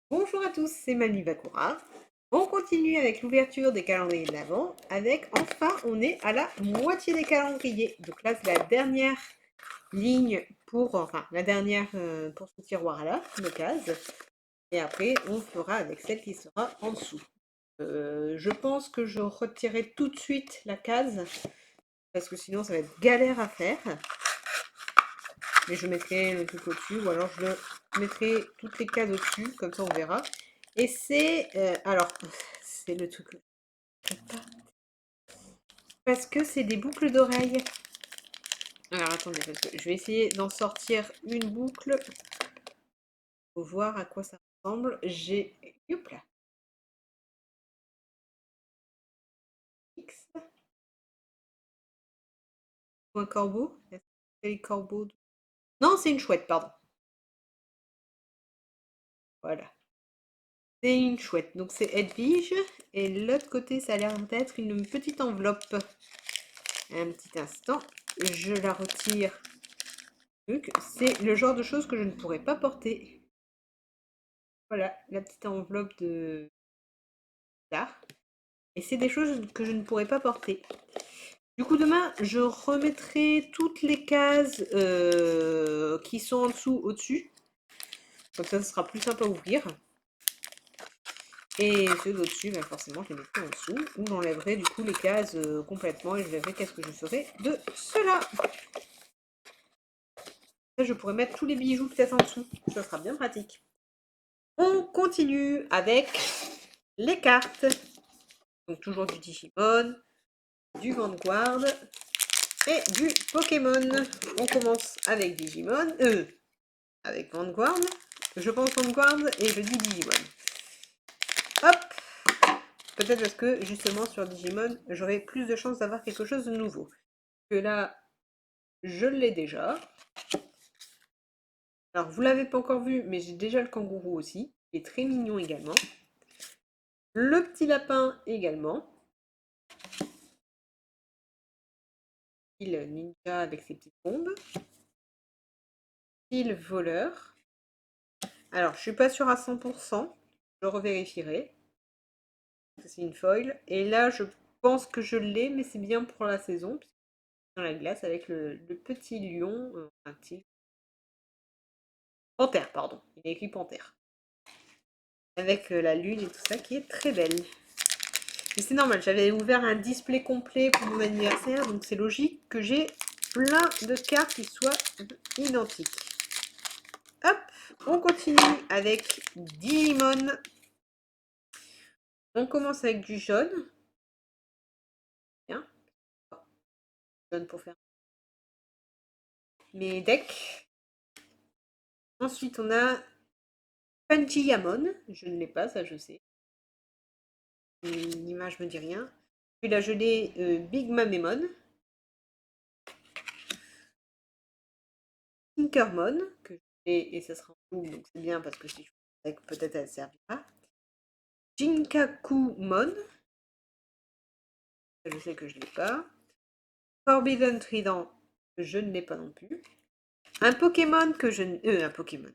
Bonjour à tous, c'est Mamie Bakura. On continue avec l'ouverture des calendriers de l'Avent. Enfin, on est à la moitié des calendriers. Donc là, c'est la dernière ligne la dernière pour ce tiroir-là, de cases. Et après, on fera avec celle qui sera en dessous. Je pense que je retirerai tout de suite la case, parce que sinon, ça va être galère à faire. Mais je mettrai le truc au-dessus, ou alors je le mettrai toutes les cases au-dessus, comme ça on verra. Et c'est le truc, parce que c'est des boucles d'oreilles. Alors attendez, parce que je vais essayer d'en sortir une boucle, pour voir à quoi ça ressemble. Youp là, X, ou un corbeau. Est-ce que c'est les corbeaux? Non, c'est une chouette, pardon. Voilà. C'est une chouette. Donc c'est Edwige. Et l'autre côté, ça a l'air d'être une petite enveloppe. Un petit instant. Je la retire. C'est le genre de choses que je ne pourrais pas porter. Voilà, la petite enveloppe de d'art. Et c'est des choses que je ne pourrais pas porter. Du coup, demain, je remettrai toutes les cases qui sont en dessous au-dessus. Comme ça, ce sera plus simple à ouvrir. Et ceux d'au-dessus, ben forcément, je les mettrai en dessous. Ou j'enlèverai du coup les cases complètement et je verrai qu'est-ce que je ferai de cela. Là, je pourrais mettre tous les bijoux peut-être en dessous. Ça sera bien pratique. On continue avec les cartes. Donc toujours du Digimon, du Vanguard et du Pokémon. On commence avec Digimon, avec Vanguard. Je pense Vanguard et je dis Digimon. Hop. Peut-être parce que justement sur Digimon, j'aurai plus de chances d'avoir quelque chose de nouveau. Que là, je l'ai déjà. Alors vous l'avez pas encore vu, mais j'ai déjà le kangourou aussi, qui est très mignon également. Le petit lapin également. Il ninja avec ses petites bombes. Il voleur. Alors, je suis pas sûre à 100%. Je revérifierai. C'est une foil. Et là, je pense que je l'ai, mais c'est bien pour la saison. Dans la glace avec le petit lion. Un petit... Panthère, pardon. Il est écrit panthère. Avec la lune et tout ça qui est très belle. Mais c'est normal, j'avais ouvert un display complet pour mon anniversaire, donc c'est logique que j'ai plein de cartes qui soient identiques. Hop, on continue avec Digimon. On commence avec du jaune. Bien. Jaune pour faire mes decks. Ensuite, on a Panjiyamon. Je ne l'ai pas, ça je sais. L'image me dit rien. Puis là, je l'ai Big Mamemon. Tinkermon, que j'ai et ça sera en double, donc c'est bien parce que si je fais avec, peut-être elle servira. Jinkakumon. Je sais que je ne l'ai pas. Forbidden Trident, je ne l'ai pas non plus. Un Pokémon que je ne... un Pokémon.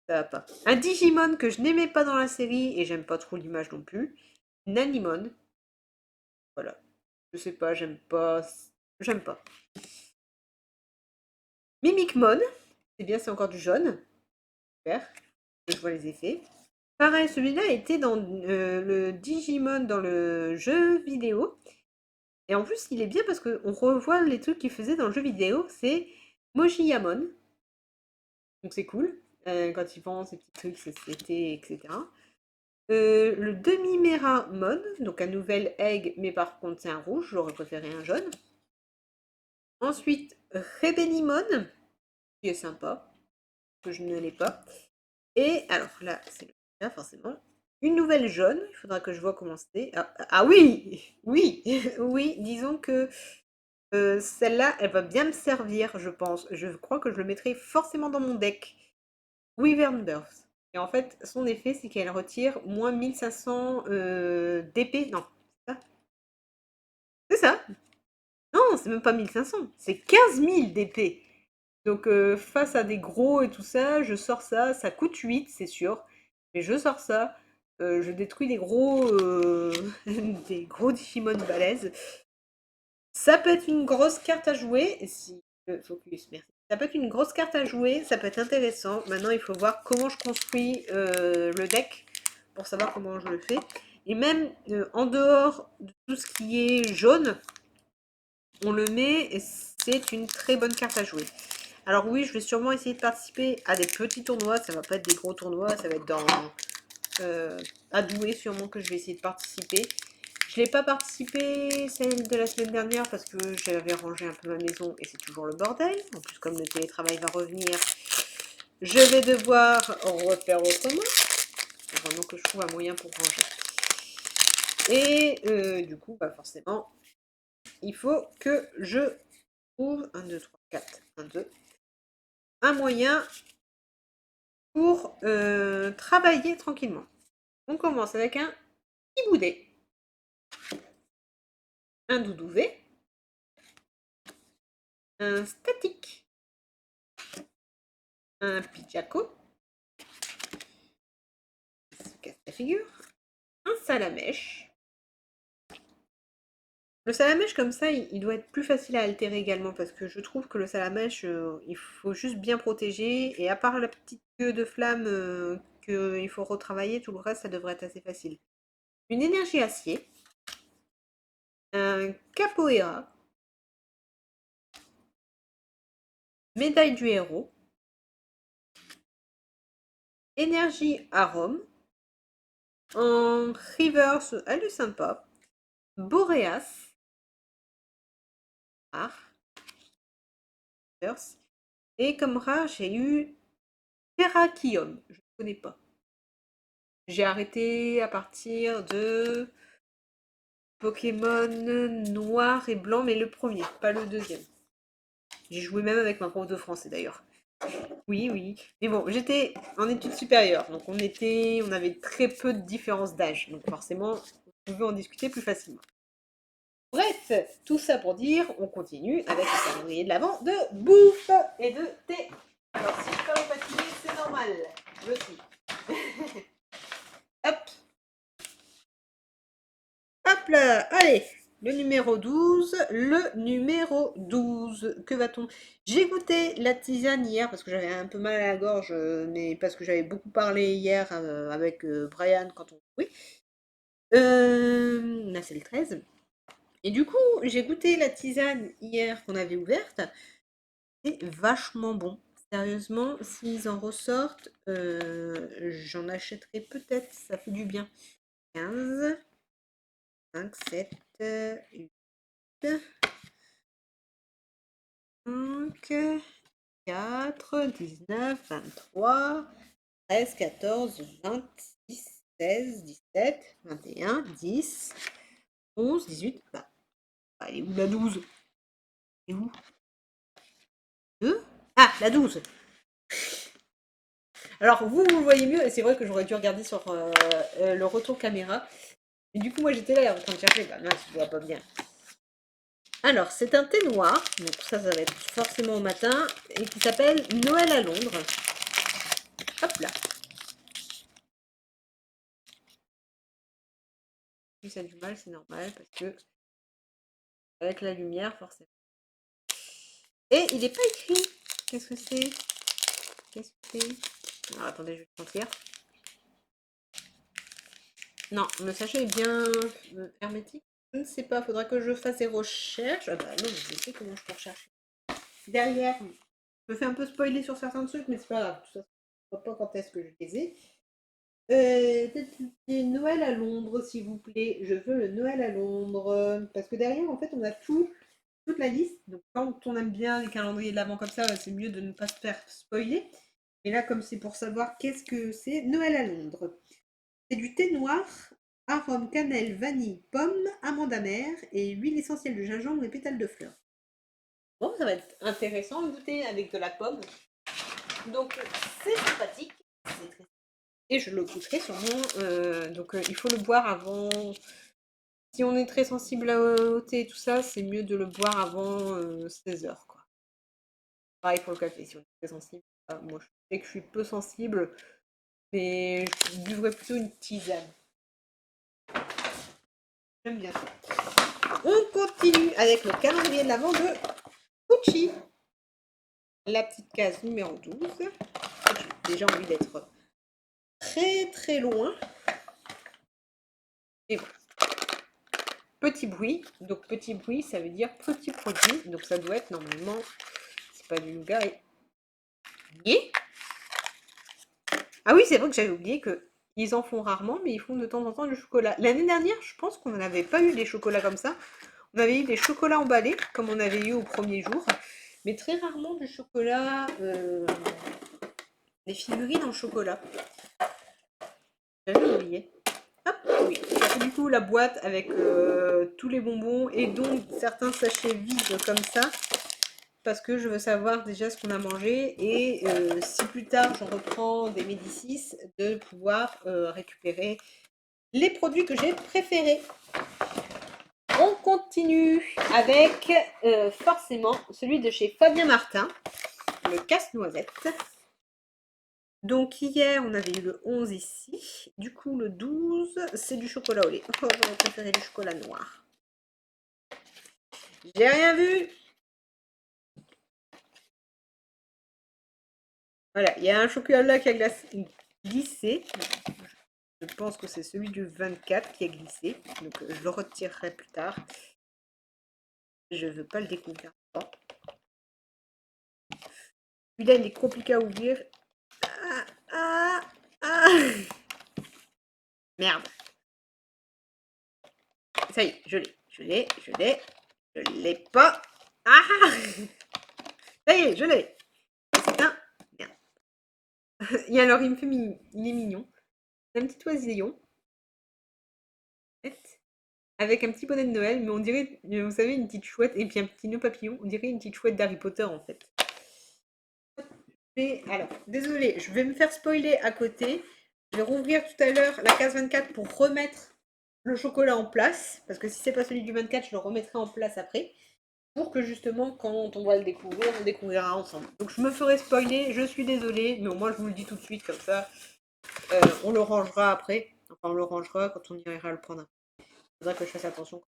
Ça va pas. Un Digimon que je n'aimais pas dans la série et j'aime pas trop l'image non plus. Nanimon. Voilà. Je sais pas, j'aime pas. J'aime pas. Mimikmon. C'est bien, c'est encore du jaune. Super. Je vois les effets. Pareil, celui-là était dans le Digimon dans le jeu vidéo. Et en plus, il est bien parce qu'on revoit les trucs qu'il faisait dans le jeu vidéo. C'est Mojiyamon. Donc c'est cool. Quand il vend ces petits trucs, c'était, etc. Le demi-Mera Mon, donc un nouvel egg, mais par contre c'est un rouge, j'aurais préféré un jaune. Ensuite, Rebellimon, qui est sympa, que je ne l'ai pas. Et alors là, c'est le là forcément. Une nouvelle jaune, il faudra que je vois comment c'était. Ah oui, oui, oui, disons que celle-là, elle va bien me servir, je pense. Je crois que je le mettrai forcément dans mon deck. Wyvern Burst. Et en fait, son effet, c'est qu'elle retire moins 1500 d'épée. Non, c'est ça? C'est ça. Non, c'est même pas 1500. C'est 15 000 d'épée. Donc face à des gros et tout ça, je sors ça. Ça coûte 8, c'est sûr. Mais je sors ça. Je détruis des gros Digimon balèzes. Ça peut être une grosse carte à jouer. Si focus, merci. Ça peut être une grosse carte à jouer, ça peut être intéressant. Maintenant, il faut voir comment je construis le deck pour savoir comment je le fais. Et même en dehors de tout ce qui est jaune, on le met et c'est une très bonne carte à jouer. Alors oui, je vais sûrement essayer de participer à des petits tournois. Ça va pas être des gros tournois, ça va être dans Adoué sûrement que je vais essayer de participer. Je n'ai pas participé celle de la semaine dernière parce que j'avais rangé un peu ma maison et c'est toujours le bordel. En plus, comme le télétravail va revenir, je vais devoir refaire autrement. Il faut vraiment que je trouve un moyen pour ranger. Et du coup, bah forcément, il faut que je trouve 1, 2, 3, 4, 1, 2, un moyen pour travailler tranquillement. On commence avec un petit boudet, un doudouvé, un statique, un pijaco, se casse la figure, un salamèche. Le salamèche comme ça, il doit être plus facile à altérer également parce que je trouve que le salamèche, il faut juste bien protéger et à part la petite queue de flamme qu'il faut retravailler, tout le reste, ça devrait être assez facile. Une énergie acier, un capoeira, médaille du héros, énergie arôme, en reverse, elle est sympa, Boreas, rare, reverse, et comme rare, j'ai eu Terrakium, je ne connais pas. J'ai arrêté à partir de Pokémon noir et blanc, mais le premier, pas le deuxième. J'ai joué même avec ma prof de français d'ailleurs. Oui, oui. Mais bon, j'étais en études supérieures, donc on avait très peu de différence d'âge, donc forcément, on pouvait en discuter plus facilement. Bref, tout ça pour dire, on continue avec le calendrier de l'avant de bouffe et de thé. Alors si je parle fatiguée, c'est normal, je suis. Hop, hop là, allez, le numéro 12, que va-t-on? J'ai goûté la tisane hier parce que j'avais un peu mal à la gorge, mais parce que j'avais beaucoup parlé hier avec Brian quand on... Oui, là c'est le 13. Et du coup, j'ai goûté la tisane hier qu'on avait ouverte. C'est vachement bon. Sérieusement, s'ils en ressortent, j'en achèterai peut-être, ça fait du bien. 15, 5, 7, 8, 5, 4, 19, 23, 13, 14, 20, 16, 17, 21, 10, 11, 18, 20. Elle est où la 12? Elle est où? 2? Ah, la 12. Alors, vous le voyez mieux, et c'est vrai que j'aurais dû regarder sur le retour caméra. Et du coup, moi, j'étais là en train de chercher. Bah mince, je vois pas bien. Alors, c'est un thé noir, donc ça va être forcément au matin, et qui s'appelle Noël à Londres. Hop là. Si ça a du mal, c'est normal, parce que avec la lumière, forcément. Et il n'est pas écrit. Qu'est-ce que c'est? Qu'est-ce que c'est? Alors, attendez, je vais te mentir. Non, le sachet est bien hermétique. Je ne sais pas, faudra que je fasse des recherches. Ah bah non, je sais comment je peux rechercher. Derrière, je me fais un peu spoiler sur certains trucs, mais c'est pas grave. Tout ça, je ne sais pas quand est-ce que je les ai. Noël à Londres, s'il vous plaît. Je veux le Noël à Londres. Parce que derrière, en fait, on a toute la liste. Donc, quand on aime bien les calendriers de l'avant comme ça, c'est mieux de ne pas se faire spoiler. Et là, comme c'est pour savoir qu'est-ce que c'est, Noël à Londres. C'est du thé noir, arôme cannelle, vanille, pomme, amande amère et huile essentielle de gingembre et pétales de fleurs. Bon, ça va être intéressant à goûter avec de la pomme. Donc, c'est sympathique. C'est très... Et je le goûterai sûrement. Donc, il faut le boire avant. Si on est très sensible au thé et tout ça, c'est mieux de le boire avant 16 heures, quoi. Pareil pour le café, si on est très sensible. Moi, je sais que je suis peu sensible, mais je buvrais plutôt une tisane. J'aime bien ça. On continue avec le calendrier de l'Avent de Gucci. La petite case numéro 12. J'ai déjà envie d'être très très loin. Et voilà. Petit bruit. Donc petit bruit, ça veut dire petit produit. Donc ça doit être normalement, c'est pas du nougat. Et... Ah oui, c'est vrai que j'avais oublié que ils en font rarement, mais ils font de temps en temps du chocolat. L'année dernière, je pense qu'on n'avait pas eu des chocolats comme ça. On avait eu des chocolats emballés, comme on avait eu au premier jour, mais très rarement du chocolat, des figurines en chocolat. J'avais oublié. Hop, oui. C'est du coup la boîte avec tous les bonbons et donc certains sachets vides comme ça. Parce que je veux savoir déjà ce qu'on a mangé et si plus tard j'en reprends des Médicis, de pouvoir récupérer les produits que j'ai préférés. On continue avec forcément celui de chez Fabien Martin, le casse-noisette. Donc hier on avait eu le 11 ici, du coup le 12 c'est du chocolat au lait. Oh, j'aurais préféré du chocolat noir. J'ai rien vu. Voilà, il y a un chocolat qui a glissé. Je pense que c'est celui du 24 qui a glissé. Donc je le retirerai plus tard. Je ne veux pas le découvrir. Celui-là, il est compliqué à ouvrir. Ah, ah, ah. Merde. Ça y est, je l'ai. Je l'ai. Je l'ai pas. Ah. Ça y est, je l'ai. C'est un... Merde. Et alors, il me fait il est mignon. C'est un petit oisillon. Avec un petit bonnet de Noël, mais on dirait, vous savez, une petite chouette, et puis un petit nœud papillon, on dirait une petite chouette d'Harry Potter en fait. Alors, désolé, je vais me faire spoiler à côté. Je vais rouvrir tout à l'heure la case 24 pour remettre le chocolat en place, parce que si c'est pas celui du 24, je le remettrai en place après, pour que justement, quand on va le découvrir, on découvrira ensemble. Donc je me ferai spoiler, je suis désolée, mais au moins je vous le dis tout de suite, comme ça, on le rangera après. Enfin, on le rangera quand on ira le prendre. Il faudra que je fasse attention.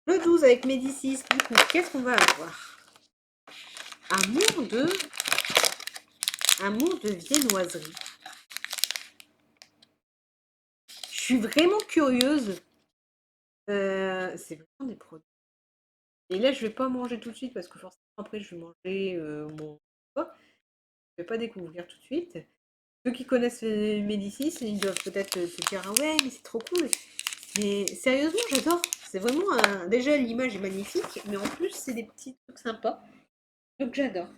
Le 12 avec Médicis, du coup, qu'est-ce qu'on va avoir? Amour de viennoiserie. Je suis vraiment curieuse. C'est vraiment des produits. Et là, je vais pas manger tout de suite parce que forcément, après, je vais manger mon repas. Je vais pas découvrir tout de suite. Ceux qui connaissent Médicis, ils doivent peut-être se dire ah ouais, mais c'est trop cool. Mais sérieusement, j'adore. C'est vraiment déjà l'image est magnifique, mais en plus, c'est des petits trucs sympas. Donc j'adore.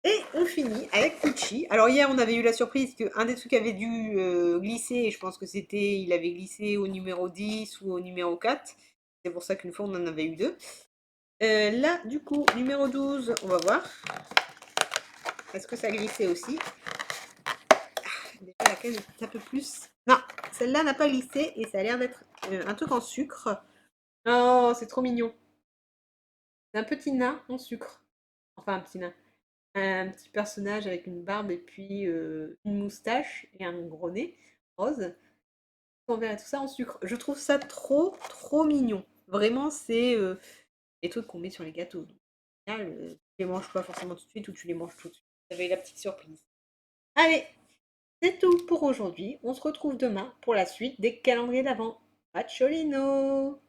Et on finit avec Gucci. Alors hier, on avait eu la surprise qu'un des trucs avait dû glisser, et je pense que c'était, il avait glissé au numéro 10 ou au numéro 4. C'est pour ça qu'une fois, on en avait eu deux. Là, du coup, numéro 12, on va voir. Est-ce que ça a glissé aussi? Déjà, laquelle est un peu plus... Non, celle-là n'a pas glissé, et ça a l'air d'être un truc en sucre. Oh, c'est trop mignon. C'est un petit nain en sucre. Enfin, un petit nain. Un petit personnage avec une barbe et puis une moustache et un gros nez rose. On verrait tout ça en sucre. Je trouve ça trop, trop mignon. Vraiment, c'est les trucs qu'on met sur les gâteaux. Donc, au final, tu les manges pas forcément tout de suite ou tu les manges tout de suite. Vous avez la petite surprise. Allez, c'est tout pour aujourd'hui. On se retrouve demain pour la suite des calendriers d'avant. Pacciolino!